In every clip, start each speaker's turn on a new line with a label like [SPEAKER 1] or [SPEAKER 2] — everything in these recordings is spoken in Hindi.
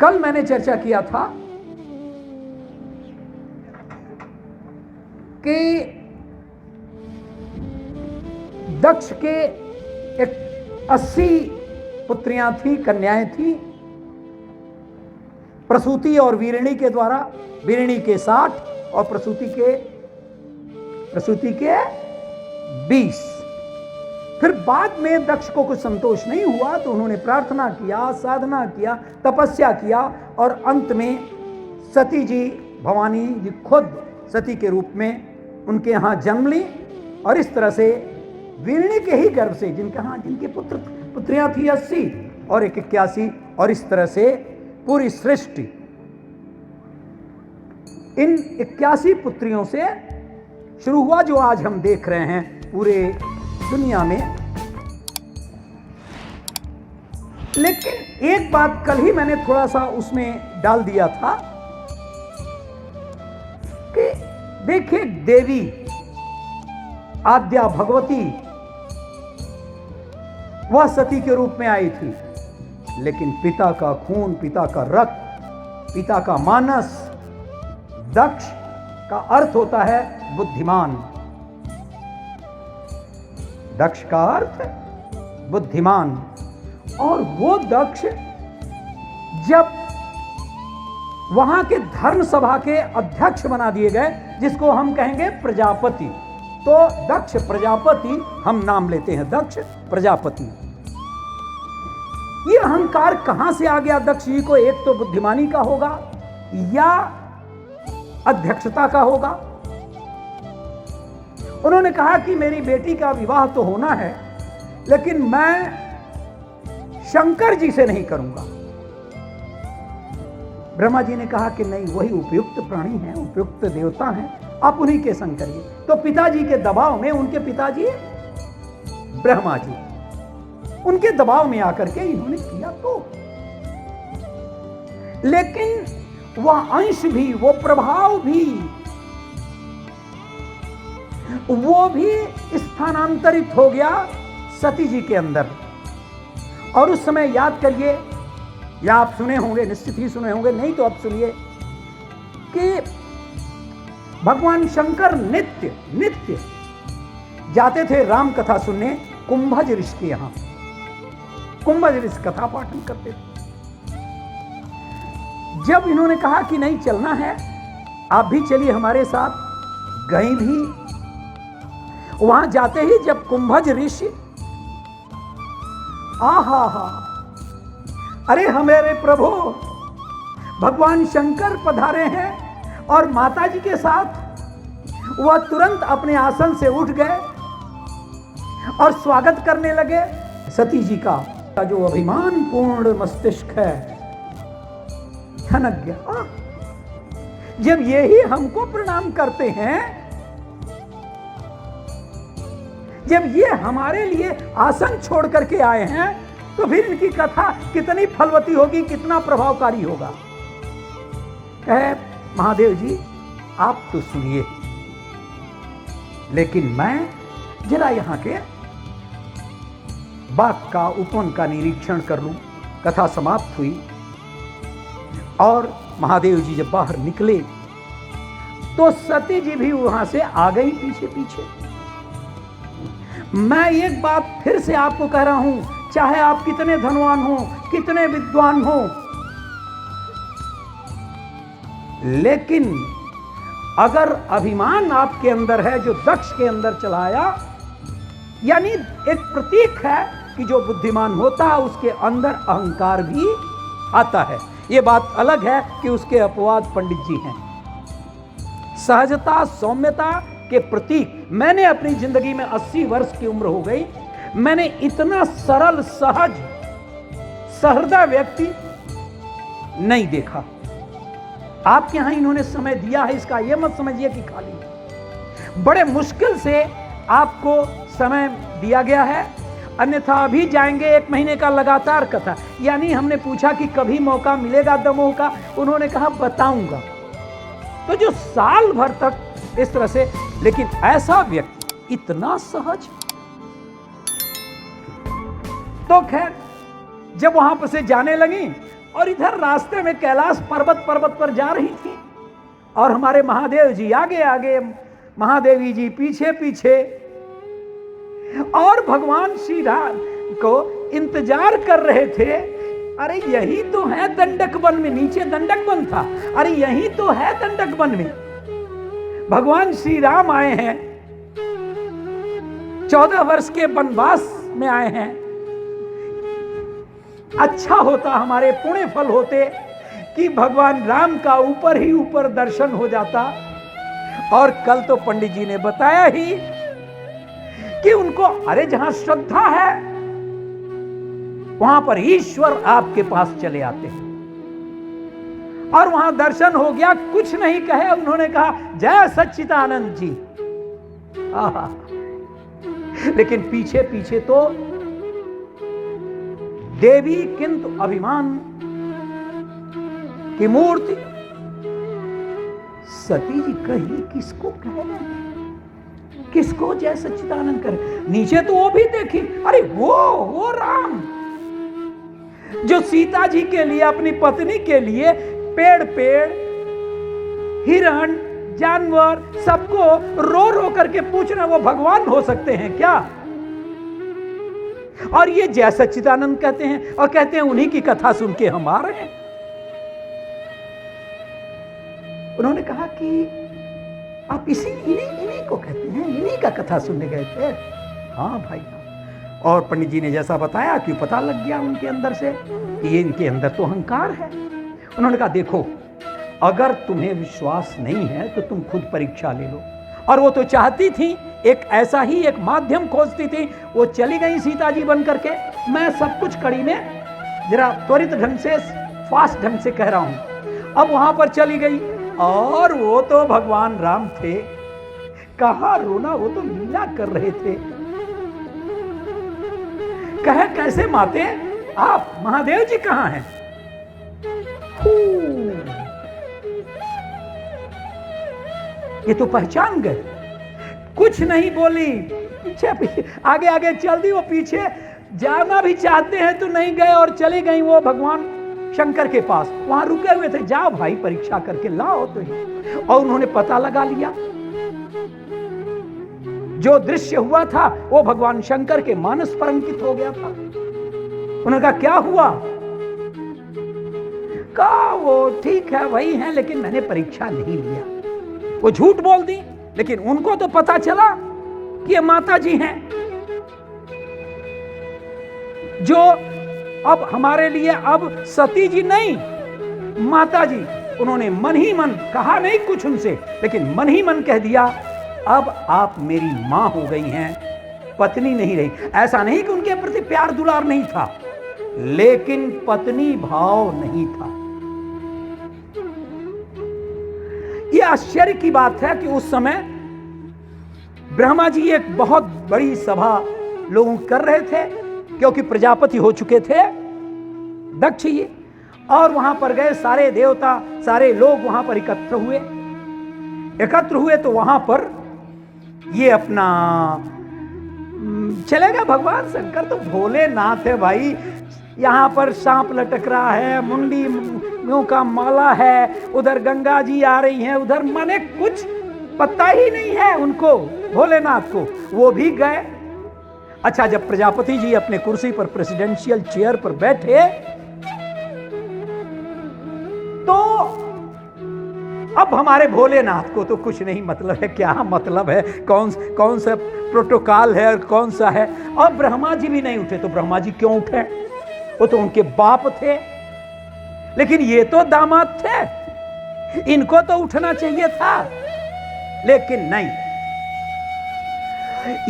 [SPEAKER 1] कल मैंने चर्चा किया था कि दक्ष के 80 पुत्रियां थी, कन्याएं थी। प्रसूति और वीरिणी के द्वारा, वीरिणी के 60 और प्रसूति के 20। फिर बाद में दक्ष को कुछ संतोष नहीं हुआ तो उन्होंने प्रार्थना किया, साधना किया, तपस्या किया और अंत में सती जी, भवानी जी खुद सती के रूप में उनके यहां जन्म ली। और इस तरह से वीरिणी के ही गर्भ से जिनके पुत्रियां थी 80 और एक 81, और इस तरह से पूरी सृष्टि इन 81 पुत्रियों से शुरू हुआ, जो आज हम देख रहे हैं पूरे दुनिया में। लेकिन एक बात कल ही मैंने थोड़ा सा उसमें डाल दिया था कि देखिए, देवी आद्या भगवती वह सती के रूप में आई थी, लेकिन पिता का खून, पिता का रक्त, पिता का मानस, दक्ष का अर्थ होता है बुद्धिमान। दक्ष का अर्थ बुद्धिमान। और वो दक्ष जब वहां के धर्म सभा के अध्यक्ष बना दिए गए, जिसको हम कहेंगे प्रजापति, तो दक्ष प्रजापति हम नाम लेते हैं, दक्ष प्रजापति। ये अहंकार कहां से आ गया दक्ष जी को? एक तो बुद्धिमानी का होगा या अध्यक्षता का होगा। उन्होंने कहा कि मेरी बेटी का विवाह तो होना है, लेकिन मैं शंकर जी से नहीं करूंगा। ब्रह्मा जी ने कहा कि नहीं, वही उपयुक्त प्राणी हैं, उपयुक्त देवता हैं, आप उन्हीं के संग करिए। तो पिताजी के दबाव में, उनके पिताजी ब्रह्मा जी, उनके दबाव में आकर के इन्होंने किया। तो लेकिन वह अंश भी, वो प्रभाव भी, वो भी स्थानांतरित हो गया सती जी के अंदर। और उस समय याद करिए, या आप सुने होंगे, निश्चित ही सुने होंगे, नहीं तो अब सुनिए कि भगवान शंकर नित्य जाते थे राम कथा सुनने कुंभज ऋषि के यहां। कुंभज ऋषि कथा पाठन करते थे। जब इन्होंने कहा कि नहीं चलना है, आप भी चलिए हमारे साथ, गए भी। वहां जाते ही जब कुंभज ऋषि, आहा हा, अरे हमारे प्रभु भगवान शंकर पधारे हैं, और माता जी के साथ वह तुरंत अपने आसन से उठ गए और स्वागत करने लगे। सती जी का जो अभिमान पूर्ण मस्तिष्क है ठनक गया। जब यही हमको प्रणाम करते हैं, जब ये हमारे लिए आसन छोड़ करके आए हैं, तो फिर इनकी कथा कितनी फलवती होगी, कितना प्रभावकारी होगा। कहे महादेव जी आप तो सुनिए, लेकिन मैं जरा यहां के बाग का, उपवन का निरीक्षण कर लूं। कथा समाप्त हुई और महादेव जी जब बाहर निकले तो सती जी भी वहां से आ गई पीछे पीछे। मैं एक बात फिर से आपको कह रहा हूं, चाहे आप कितने धनवान हो, कितने विद्वान हो, लेकिन अगर अभिमान आपके अंदर है, जो दक्ष के अंदर चलाया, यानी एक प्रतीक है कि जो बुद्धिमान होता है उसके अंदर अहंकार भी आता है। यह बात अलग है कि उसके अपवाद पंडित जी हैं। सहजता, सौम्यता के प्रतीक, मैंने अपनी जिंदगी में 80 वर्ष की उम्र हो गई, मैंने इतना सरल, सहज, सहृदय व्यक्ति नहीं देखा। आपके यहां इन्होंने समय दिया है, इसका यह मत समझिए कि खाली, बड़े मुश्किल से आपको समय दिया गया है। अन्यथा अभी जाएंगे 1 महीने का लगातार कथा। यानी हमने पूछा कि कभी मौका मिलेगा दमोह का, उन्होंने कहा बताऊंगा। तो जो साल भर तक इस तरह से, लेकिन ऐसा व्यक्ति इतना सहज। तो खैर जब वहां पर से जाने लगी और इधर रास्ते में कैलाश पर्वत पर जा रही थी और हमारे महादेव जी आगे आगे, महादेवी जी पीछे पीछे, और भगवान श्री राम को इंतजार कर रहे थे। अरे यही तो है दंडक वन में, नीचे दंडक वन था, अरे यही तो है दंडक वन में भगवान श्री राम आए हैं, 14 वर्ष के वनवास में आए हैं। अच्छा होता, हमारे पुण्य फल होते कि भगवान राम का ऊपर ही ऊपर दर्शन हो जाता। और कल तो पंडित जी ने बताया ही कि उनको, अरे जहां श्रद्धा है वहां पर ईश्वर आपके पास चले आते हैं। और वहां दर्शन हो गया, कुछ नहीं कहे, उन्होंने कहा जय सच्चिदानंद जी। आहा, लेकिन पीछे पीछे तो देवी किंतु अभिमान की मूर्ति। सती जी कही किसको कह रहे हैं, किसको जय सच्चिदानंद करे? नीचे तो वो भी देखी, अरे वो राम जो सीता जी के लिए, अपनी पत्नी के लिए पेड़ पेड़, हिरण, जानवर सबको रो रो करके पूछ रहे, वो भगवान हो सकते हैं क्या? और ये जय सच्चिदानंद कहते हैं और कहते हैं उन्हीं की कथा सुन के हम आ रहे हैं। उन्होंने कहा कि आप इन्हीं को कहते हैं, इन्हीं का कथा सुनने गए थे? हाँ भाई। और पंडित जी ने जैसा बताया कि पता लग गया उनके अंदर से कि ये इनके अंदर तो अहंकार है। उन्होंने कहा देखो, अगर तुम्हें विश्वास नहीं है तो तुम खुद परीक्षा ले लो। और वो तो चाहती थी, एक ऐसा ही एक माध्यम खोजती थी। वो चली गई सीता जी बन करके, मैं सब कुछ कड़ी में जरा त्वरित ढंग से, फास्ट ढंग से कह रहा हूं। अब वहां पर चली गई और वो तो भगवान राम थे, कहां रोना, वो तो लीला कर रहे थे। कहे कैसे माते आप, महादेव जी कहां हैं? ये तो पहचान गए, कुछ नहीं बोली, पीछे पीछे आगे आगे चल दी। वो पीछे जाना भी चाहते हैं तो नहीं गए और चले गई वो भगवान शंकर के पास। वहां रुके हुए थे, जाओ भाई परीक्षा करके लाओ तो ही। और उन्होंने पता लगा लिया, जो दृश्य हुआ था वो भगवान शंकर के मानस पर अंकित हो गया था। उन्होंने कहा क्या हुआ? कहा वो ठीक है, वही है, लेकिन मैंने परीक्षा नहीं लिया। वो झूठ बोल दी, लेकिन उनको तो पता चला कि ये माता जी हैं जो अब हमारे लिए, अब सती जी नहीं, माता जी। उन्होंने मन ही मन कहा, नहीं कुछ उनसे, लेकिन मन ही मन कह दिया अब आप मेरी मां हो गई हैं, पत्नी नहीं रही। ऐसा नहीं कि उनके प्रति प्यार दुलार नहीं था, लेकिन पत्नी भाव नहीं था। यह आश्चर्य की बात है कि उस समय ब्रह्मा जी एक बहुत बड़ी सभा लोगों कर रहे थे, क्योंकि प्रजापति हो चुके थे दक्ष जी। और वहां पर गए सारे देवता, सारे लोग वहां पर एकत्र हुए तो वहां पर ये अपना चलेगा, भगवान शंकर तो भोलेनाथ है भाई। यहां पर सांप लटक रहा है, मुंडी का माला है, उधर गंगा जी आ रही हैं, उधर माने कुछ पता ही नहीं है उनको, भोलेनाथ को। वो भी गए। अच्छा, जब प्रजापति जी अपने कुर्सी पर, प्रेसिडेंशियल चेयर पर बैठे, तो अब हमारे भोलेनाथ को तो कुछ नहीं मतलब है, क्या मतलब है, कौन सा प्रोटोकॉल है और कौन सा है। और ब्रह्मा जी भी नहीं उठे, तो ब्रह्मा जी क्यों उठे? वो तो उनके बाप थे, लेकिन ये तो दामाद थे, इनको तो उठना चाहिए था, लेकिन नहीं।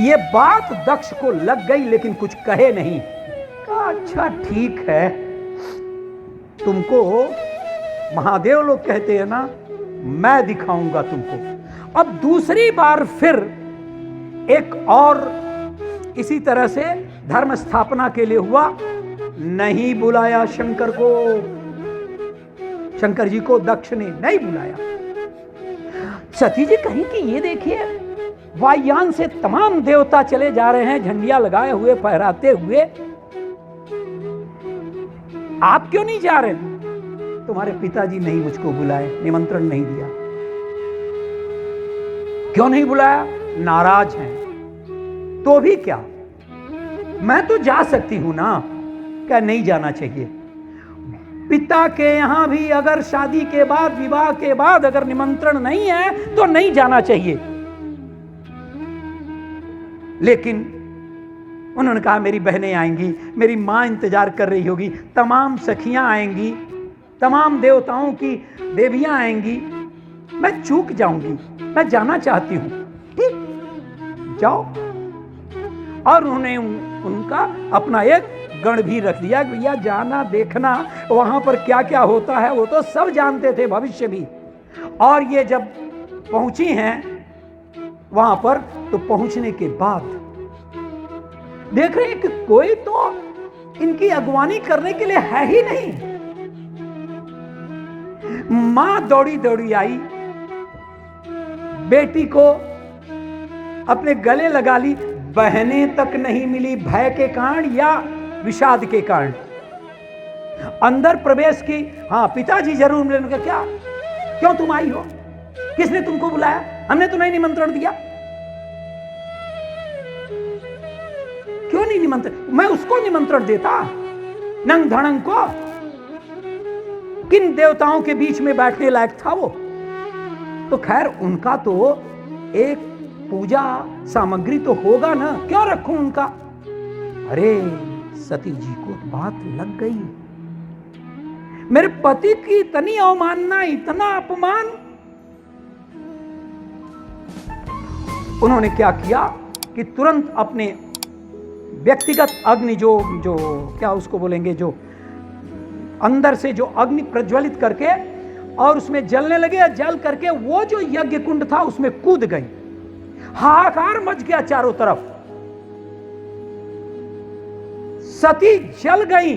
[SPEAKER 1] ये बात दक्ष को लग गई, लेकिन कुछ कहे नहीं। कहा अच्छा ठीक है, तुमको महादेव लोग कहते हैं ना, मैं दिखाऊंगा तुमको। अब दूसरी बार फिर एक और इसी तरह से धर्म स्थापना के लिए हुआ, नहीं बुलाया शंकर को, शंकर जी को दक्ष ने नहीं बुलाया। सती जी कहीं कि ये देखिए, वायुयान से तमाम देवता चले जा रहे हैं झंडियां लगाए हुए, फहराते हुए, आप क्यों नहीं जा रहे? तुम्हारे पिताजी नहीं मुझको बुलाए, निमंत्रण नहीं दिया। क्यों नहीं बुलाया? नाराज हैं। तो भी क्या, मैं तो जा सकती हूं ना। क्या नहीं जाना चाहिए? पिता के यहां भी अगर शादी के बाद, विवाह के बाद अगर निमंत्रण नहीं है तो नहीं जाना चाहिए। लेकिन उन्होंने कहा मेरी बहनें आएंगी, मेरी मां इंतजार कर रही होगी, तमाम सखियां आएंगी, तमाम देवताओं की देवियां आएंगी, मैं चूक जाऊंगी, मैं जाना चाहती हूं। ठीक, जाओ। और उन्होंने उनका अपना एक गण भी रख दिया, भैया जाना, देखना वहां पर क्या क्या होता है, वो तो सब जानते थे, भविष्य भी। और ये जब पहुंची हैं वहां पर, तो पहुंचने के बाद देख रहे हैं कि कोई तो इनकी अगवानी करने के लिए है ही नहीं। मां दौड़ी दौड़ी आई, बेटी को अपने गले लगा ली। बहनें तक नहीं मिली, भय के कारण या विषाद के कारण। अंदर प्रवेश की, हाँ पिताजी जरूर मिले। क्या, क्यों तुम आई हो? किसने तुमको बुलाया? हमने तो नहीं निमंत्रण दिया। क्यों नहीं निमंत्रण? मैं उसको निमंत्रण देता, नंग धड़ंग को। किन देवताओं के बीच में बैठने लायक था वो? तो खैर उनका तो एक पूजा सामग्री तो होगा ना, क्यों रखूं उनका? अरे सती जी को बात लग गई, मेरे पति की इतनी अवमानना, इतना अपमान। उन्होंने क्या किया कि तुरंत अपने व्यक्तिगत अग्नि, जो क्या उसको बोलेंगे, जो अंदर से जो अग्नि प्रज्वलित करके और उसमें जलने लगे। जल करके वो जो यज्ञ कुंड था उसमें कूद गई। हाहाकार मच गया चारों तरफ। सती जल गई।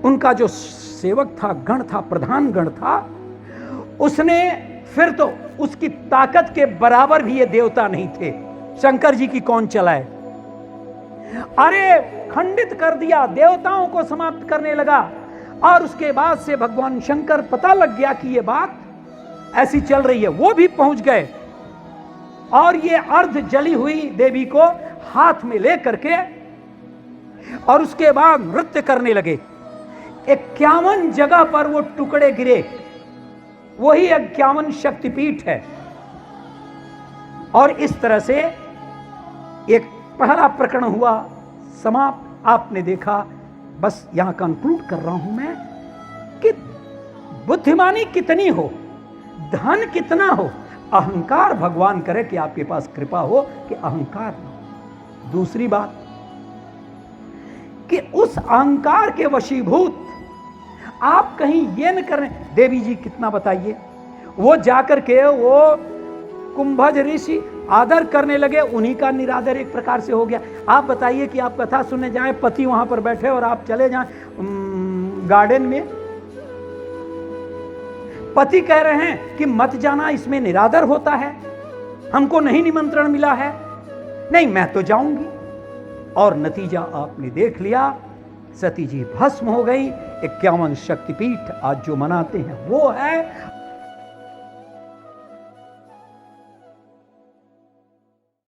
[SPEAKER 1] उनका जो सेवक था, गण था, प्रधान गण था, उसने फिर तो उसकी ताकत के बराबर भी ये देवता नहीं थे। शंकर जी की कौन चलाए? अरे खंडित कर दिया, देवताओं को समाप्त करने लगा। और उसके बाद से भगवान शंकर, पता लग गया कि ये बात ऐसी चल रही है, वो भी पहुंच गए और ये अर्ध जली हुई देवी को हाथ में ले करके और उसके बाद नृत्य करने लगे। 51 जगह पर वो टुकड़े गिरे। वही 51 शक्तिपीठ है। और इस तरह से एक पहला प्रकरण हुआ समाप्त। आपने देखा, बस यहां कंक्लूड कर रहा हूं मैं कि बुद्धिमानी कितनी हो, धन कितना हो, अहंकार भगवान करे कि आपके पास कृपा हो कि अहंकार ना हो। दूसरी बात कि उस अहंकार के वशीभूत आप कहीं ये न करें। देवी जी कितना बताइए, वो जाकर के वो कुंभज ऋषि आदर करने लगे, उन्हीं का निरादर एक प्रकार से हो गया। आप बताइए कि आप कथा सुनने जाएं, पति वहां पर बैठे और आप चले जाएं गार्डन में, पति कह रहे हैं कि मत जाना, इसमें निरादर होता है, हमको नहीं निमंत्रण मिला है, नहीं मैं तो जाऊंगी। और नतीजा आपने देख लिया, सती जी भस्म हो गई। 51 शक्तिपीठ आज जो मनाते हैं वो है,